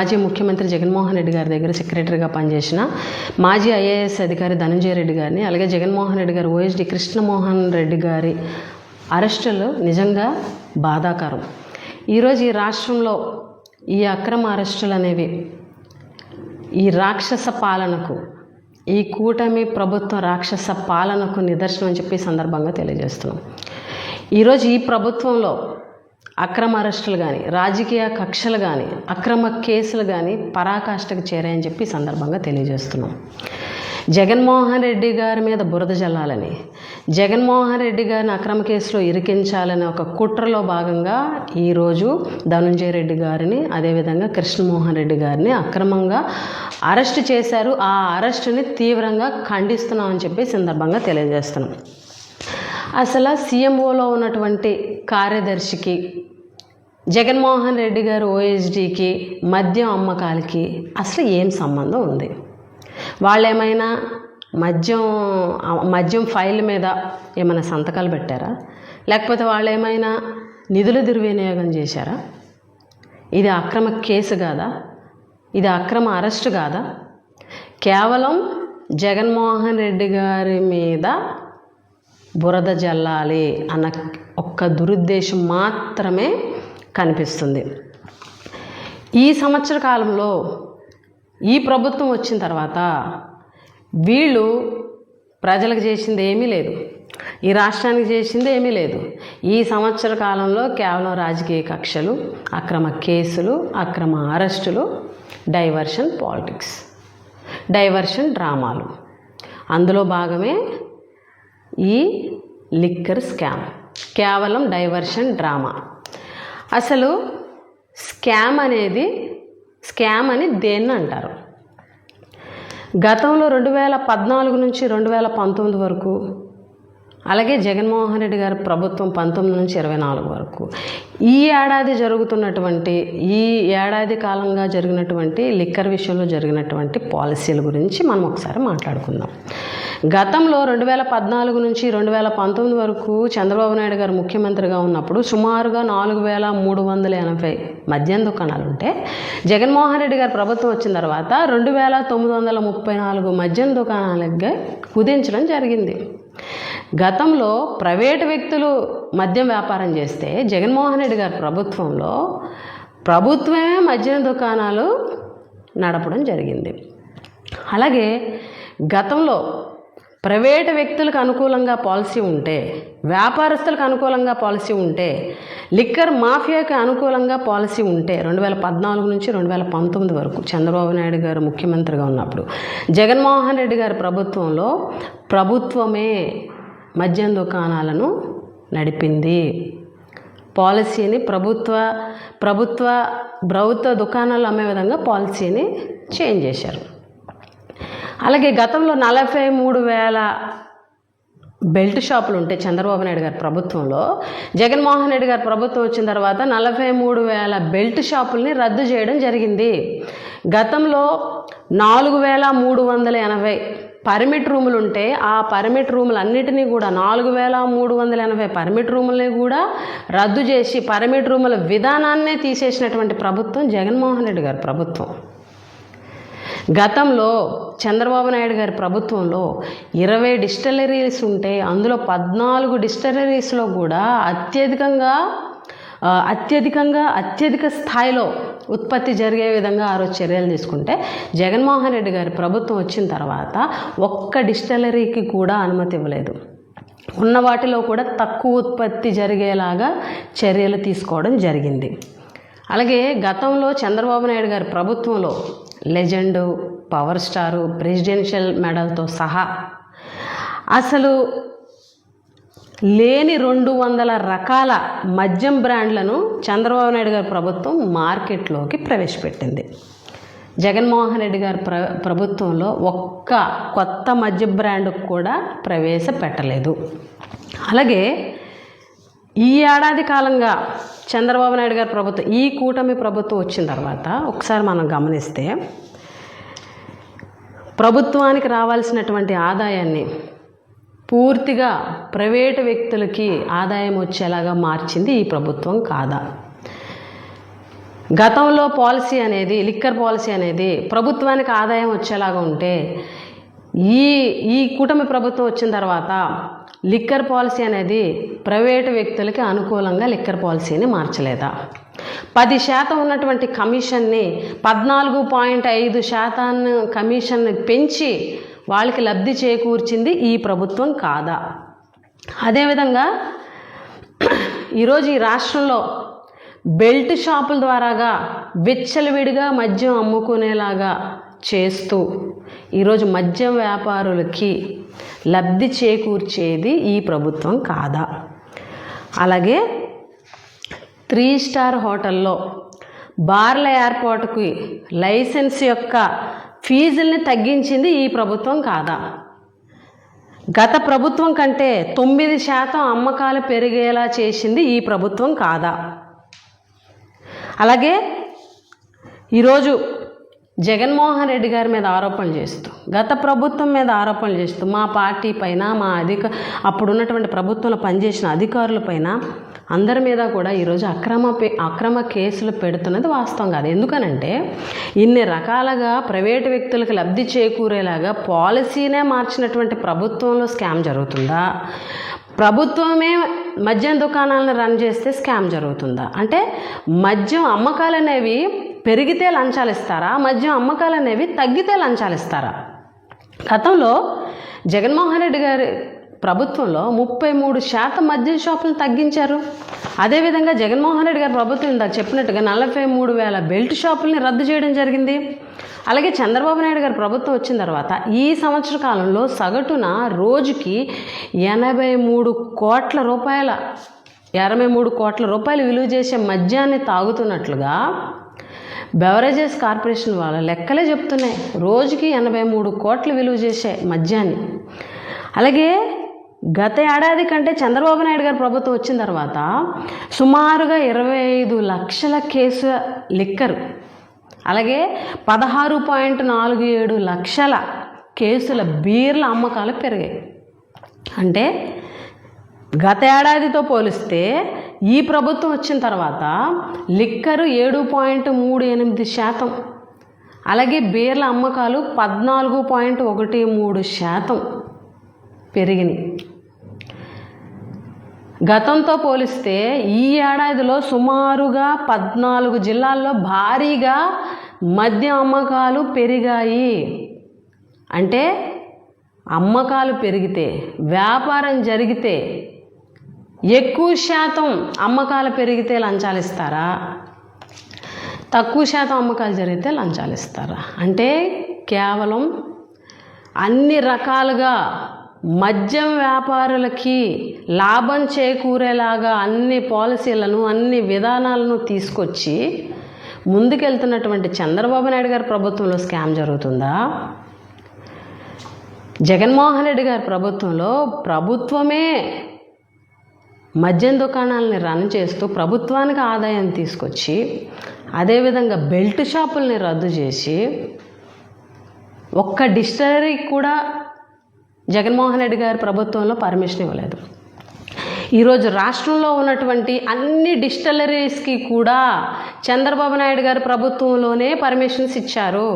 మాజీ ముఖ్యమంత్రి జగన్మోహన్ రెడ్డి గారి దగ్గర సెక్రటరీగా పనిచేసిన మాజీ ఐఏఎస్ అధికారి ధనంజయ రెడ్డి గారిని, అలాగే జగన్మోహన్ రెడ్డి గారు ఓఎస్డి కృష్ణమోహన్ రెడ్డి గారి అరెస్టులు నిజంగా బాధాకరం. ఈరోజు ఈ రాష్ట్రంలో ఈ అక్రమ అరెస్టులు అనేవి ఈ రాక్షస పాలనకు, ఈ కూటమి ప్రభుత్వ రాక్షస పాలనకు నిదర్శనం అని చెప్పి సందర్భంగా తెలియజేస్తున్నాం. ఈరోజు ఈ ప్రభుత్వంలో అక్రమ అరెస్టులు కానీ, రాజకీయ కక్షలు కానీ, అక్రమ కేసులు కానీ పరాకాష్ఠకు చేరాయని చెప్పి సందర్భంగా తెలియజేస్తున్నాం. జగన్మోహన్ రెడ్డి గారి మీద బురద జల్లాలని, జగన్మోహన్ రెడ్డి గారిని అక్రమ కేసులో ఇరికించాలని ఒక కుట్రలో భాగంగా ఈరోజు ధనంజయ రెడ్డి గారిని, అదేవిధంగా కృష్ణమోహన్ రెడ్డి గారిని అక్రమంగా అరెస్ట్ చేశారు. ఆ అరెస్టుని తీవ్రంగా ఖండిస్తున్నామని చెప్పి సందర్భంగా తెలియజేస్తున్నాం. అసలు సీఎంఓలో ఉన్నటువంటి కార్యదర్శికి, జగన్మోహన్ రెడ్డి గారు ఓఎస్డీకి, మద్యం అమ్మకాలకి అసలు ఏం సంబంధం ఉంది? వాళ్ళు ఏమైనా మద్యం ఫైల్ మీద ఏమైనా సంతకాలు పెట్టారా? లేకపోతే వాళ్ళు ఏమైనా నిధుల దుర్వినియోగం చేశారా? ఇది అక్రమ కేసు కాదా? ఇది అక్రమ అరెస్ట్ కాదా? కేవలం జగన్మోహన్ రెడ్డి గారి మీద బురద జల్లాలి అన్న ఒక్క దురుద్దేశం మాత్రమే కనిపిస్తుంది. ఈ సంవత్సర కాలంలో ఈ ప్రభుత్వం వచ్చిన తర్వాత వీళ్ళు ప్రజలకు చేసింది ఏమీ లేదు, ఈ రాష్ట్రానికి చేసింది ఏమీ లేదు. ఈ సంవత్సర కాలంలో కేవలం రాజకీయ కక్షలు, అక్రమ కేసులు, అక్రమ అరెస్టులు, డైవర్షన్ పాలిటిక్స్, డైవర్షన్ డ్రామాలు. అందులో భాగమే ఈ లిక్కర్ స్కామ్. కేవలం డైవర్షన్ డ్రామా. అసలు స్కామ్ అని దేన్ని అంటారు? గతంలో 2014 నుంచి 2019 వరకు, అలాగే జగన్మోహన్ రెడ్డి గారి ప్రభుత్వం 19 నుంచి 24 వరకు, ఈ ఏడాది కాలంగా జరిగినటువంటి లిక్కర్ విషయంలో జరిగినటువంటి పాలసీల గురించి మనం ఒకసారి మాట్లాడుకుందాం. గతంలో 2014 నుంచి 2019 వరకు చంద్రబాబు నాయుడు గారు ముఖ్యమంత్రిగా ఉన్నప్పుడు సుమారుగా 4380 మద్యం దుకాణాలు ఉంటే, జగన్మోహన్ రెడ్డి గారు ప్రభుత్వం వచ్చిన తర్వాత 2934 మద్యం దుకాణాలకి కుదించడం జరిగింది. గతంలో ప్రైవేటు వ్యక్తులు మద్యం వ్యాపారం చేస్తే, జగన్మోహన్ రెడ్డి గారి ప్రభుత్వంలో ప్రభుత్వమే మద్యం దుకాణాలు నడపడం జరిగింది. అలాగే గతంలో ప్రైవేటు వ్యక్తులకు అనుకూలంగా పాలసీ ఉంటే, వ్యాపారస్తులకు అనుకూలంగా పాలసీ ఉంటే, లిక్కర్ మాఫియాకి అనుకూలంగా పాలసీ ఉంటే 2014 నుంచి 2019 వరకు చంద్రబాబు నాయుడు గారు ముఖ్యమంత్రిగా ఉన్నప్పుడు, జగన్మోహన్ రెడ్డి గారి ప్రభుత్వంలో ప్రభుత్వమే మద్యం దుకాణాలను నడిపింది. పాలసీని ప్రభుత్వ దుకాణాలు అమ్మే విధంగా పాలసీని చేంజ్ చేశారు. అలాగే గతంలో 43,000 బెల్ట్ షాపులు ఉంటే చంద్రబాబు నాయుడు గారి ప్రభుత్వంలో, జగన్మోహన్ రెడ్డి గారి ప్రభుత్వం వచ్చిన తర్వాత 43,000 బెల్ట్ షాపుల్ని రద్దు చేయడం జరిగింది. గతంలో 4,380 పర్మిట్ రూములు ఉంటే, ఆ పర్మిట్ రూములన్నిటినీ కూడా 4,380 పర్మిట్ రూములని కూడా రద్దు చేసి పర్మిట్ రూముల విధానాన్నే తీసేసినటువంటి ప్రభుత్వం జగన్మోహన్ రెడ్డి గారి ప్రభుత్వం. గతంలో చంద్రబాబు నాయుడు గారి ప్రభుత్వంలో 20 డిస్టిలరీస్ ఉంటే, అందులో 14 డిస్టిలరీస్లో కూడా అత్యధిక స్థాయిలో ఉత్పత్తి జరిగే విధంగా ఆ రోజు చర్యలు తీసుకుంటే, జగన్మోహన్ రెడ్డి గారి ప్రభుత్వం వచ్చిన తర్వాత ఒక్క డిస్టిలరీకి కూడా అనుమతి ఇవ్వలేదు. ఉన్న వాటిలో కూడా తక్కువ ఉత్పత్తి జరిగేలాగా చర్యలు తీసుకోవడం జరిగింది. అలాగే గతంలో చంద్రబాబు నాయుడు గారి ప్రభుత్వంలో లెజెండు, పవర్ స్టారు, ప్రెసిడెన్షియల్ మెడల్తో సహా అసలు లేని 200 రకాల మద్యం బ్రాండ్లను చంద్రబాబు నాయుడు గారి ప్రభుత్వం మార్కెట్లోకి ప్రవేశపెట్టింది. జగన్మోహన్ రెడ్డి గారి ప్రభుత్వంలో ఒక్క కొత్త మద్యం బ్రాండ్ కూడా ప్రవేశపెట్టలేదు. అలాగే ఈ ఏడాది కాలంగా చంద్రబాబు నాయుడు గారి ప్రభుత్వం, ఈ కూటమి ప్రభుత్వం వచ్చిన తర్వాత ఒకసారి మనం గమనిస్తే, ప్రభుత్వానికి రావాల్సినటువంటి ఆదాయాన్ని పూర్తిగా ప్రైవేటు వ్యక్తులకి ఆదాయం వచ్చేలాగా మార్చింది ఈ ప్రభుత్వం కాదా? గతంలో పాలసీ అనేది, లిక్కర్ పాలసీ అనేది ప్రభుత్వానికి ఆదాయం వచ్చేలాగా ఉంటే ఈ కూటమి ప్రభుత్వం వచ్చిన తర్వాత లిక్కర్ పాలసీ అనేది ప్రైవేటు వ్యక్తులకి అనుకూలంగా లిక్కర్ పాలసీని మార్చలేదా? 10% ఉన్నటువంటి కమిషన్ని 14.5% కమిషన్ని పెంచి వాళ్ళకి లబ్ధి చేకూర్చింది ఈ ప్రభుత్వం కాదా? అదేవిధంగా ఈరోజు ఈ రాష్ట్రంలో బెల్ట్ షాపుల ద్వారాగా విచ్చలవిడిగా మద్యం అమ్ముకునేలాగా చేస్తూ ఈరోజు మద్యం వ్యాపారులకి లబ్ధి చేకూర్చేది ఈ ప్రభుత్వం కాదా? అలాగే 3 స్టార్ హోటల్లో బార్ల ఏర్పాటుకి లైసెన్స్ యొక్క ఫీజుల్ని తగ్గించింది ఈ ప్రభుత్వం కాదా? గత ప్రభుత్వం కంటే 9% అమ్మకాలు పెరిగేలా చేసింది ఈ ప్రభుత్వం కాదా? అలాగే ఈరోజు జగన్మోహన్ రెడ్డి గారి మీద ఆరోపణలు చేస్తూ, గత ప్రభుత్వం మీద ఆరోపణలు చేస్తూ, మా పార్టీ పైన, అప్పుడున్నటువంటి ప్రభుత్వంలో పనిచేసిన అధికారుల పైన అందరి మీద కూడా ఈరోజు అక్రమ కేసులు పెడుతున్నది వాస్తవం కాదు. ఎందుకనంటే ఇన్ని రకాలుగా ప్రైవేటు వ్యక్తులకు లబ్ధి చేకూరేలాగా పాలసీనే మార్చినటువంటి ప్రభుత్వంలో స్కామ్ జరుగుతుందా? ప్రభుత్వమే మద్యం దుకాణాలను రన్ చేస్తే స్కామ్ జరుగుతుందా? అంటే మద్యం అమ్మకాలు అనేవి పెరిగితే లంచాలు ఇస్తారా? మద్యం అమ్మకాలు అనేవి తగ్గితే లంచాలు ఇస్తారా? గతంలో జగన్మోహన్ రెడ్డి గారి ప్రభుత్వంలో 33% మద్యం షాపులను తగ్గించారు. అదేవిధంగా జగన్మోహన్ రెడ్డి గారి ప్రభుత్వం ఇందాక చెప్పినట్టుగా 43,000 బెల్ట్ షాపుల్ని రద్దు చేయడం జరిగింది. అలాగే చంద్రబాబు నాయుడు గారి ప్రభుత్వం వచ్చిన తర్వాత ఈ సంవత్సర కాలంలో సగటున రోజుకి 83 కోట్ల రూపాయలు విలువ చేసే మద్యాన్ని తాగుతున్నట్లుగా బెవరేజెస్ కార్పొరేషన్ వాళ్ళ లెక్కలే చెప్తున్నాయి. రోజుకి 83 కోట్లు విలువ చేసే మద్యాన్ని. అలాగే గత ఏడాది కంటే చంద్రబాబు నాయుడు గారి ప్రభుత్వం వచ్చిన తర్వాత సుమారుగా 25 లక్షల కేసు లిక్కర్, అలాగే 16.47 లక్షల కేసుల బీర్ల అమ్మకాలు పెరిగాయి. అంటే గత ఏడాదితో పోలిస్తే ఈ ప్రభుత్వం వచ్చిన తర్వాత లిక్కరు 7.38%, అలాగే బీర్ల అమ్మకాలు 14.13% పెరిగినాయి. గతంతో పోలిస్తే ఈ ఏడాదిలో సుమారుగా 14 జిల్లాల్లో భారీగా మద్యం అమ్మకాలు పెరిగాయి. అంటే అమ్మకాలు పెరిగితే, వ్యాపారం జరిగితే, ఎక్కువ శాతం అమ్మకాలు పెరిగితే లంచాలు ఇస్తారా? తక్కువ శాతం అమ్మకాలు జరిగితే లంచాలు ఇస్తారా? అంటే కేవలం అన్ని రకాలుగా మద్యం వ్యాపారులకి లాభం చేకూరేలాగా అన్ని పాలసీలను, అన్ని విధానాలను తీసుకొచ్చి ముందుకెళ్తున్నటువంటి చంద్రబాబు నాయుడు గారి ప్రభుత్వంలో స్కామ్ జరుగుతుందా? జగన్మోహన్ రెడ్డి గారి ప్రభుత్వంలో ప్రభుత్వమే మద్యం దుకాణాలని రన్ చేస్తూ ప్రభుత్వానికి ఆదాయం తీసుకొచ్చి, అదేవిధంగా బెల్ట్ షాపుల్ని రద్దు చేసి, ఒక్క డిస్టిలరీకి కూడా జగన్మోహన్ రెడ్డి గారి ప్రభుత్వంలో పర్మిషన్ ఇవ్వలేదు. ఈరోజు రాష్ట్రంలో ఉన్నటువంటి అన్ని డిస్టిలరీస్కి కూడా చంద్రబాబు నాయుడు గారి ప్రభుత్వంలోనే పర్మిషన్స్ ఇచ్చారు.